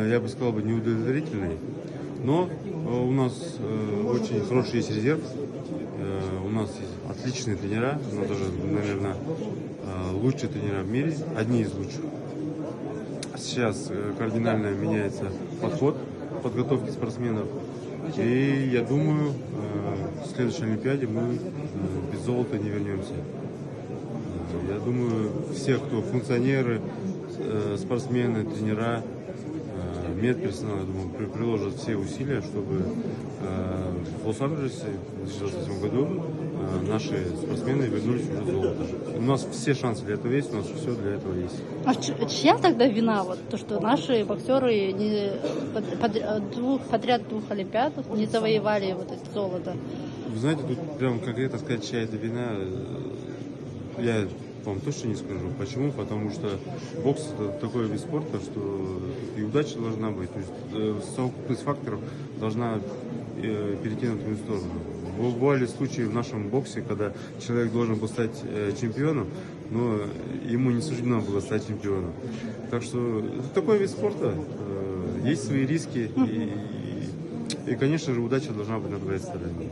я бы сказал, неудовлетворительный. Но у нас очень хороший есть резерв. У нас есть отличные тренера. У нас даже, наверное, лучшие тренера в мире. Одни из лучших. Сейчас кардинально меняется подход к подготовке спортсменов. И я думаю, в следующей Олимпиаде мы без золота не вернемся. Я думаю, все, кто функционеры, спортсмены, тренера, медперсонал, я думаю, приложат все усилия, чтобы в Лос-Анджелесе в 2028 году наши спортсмены вернулись уже золото. У нас все шансы для этого есть, у нас все для этого есть. А чья тогда вина, вот, то, что наши боксеры подряд двух Олимпиад не завоевали вот это золото? Вы знаете, тут прям конкретно сказать, чья это вина, я вам точно не скажу. Почему? Потому что бокс — это такой вид спорта, что и удача должна быть. То есть совокупность факторов должна перейти на твою сторону. Бывали случаи в нашем боксе, когда человек должен был стать чемпионом, но ему не суждено было стать чемпионом. Так что это такой вид спорта. Есть свои риски. И, конечно же, удача должна быть на твоей стороне.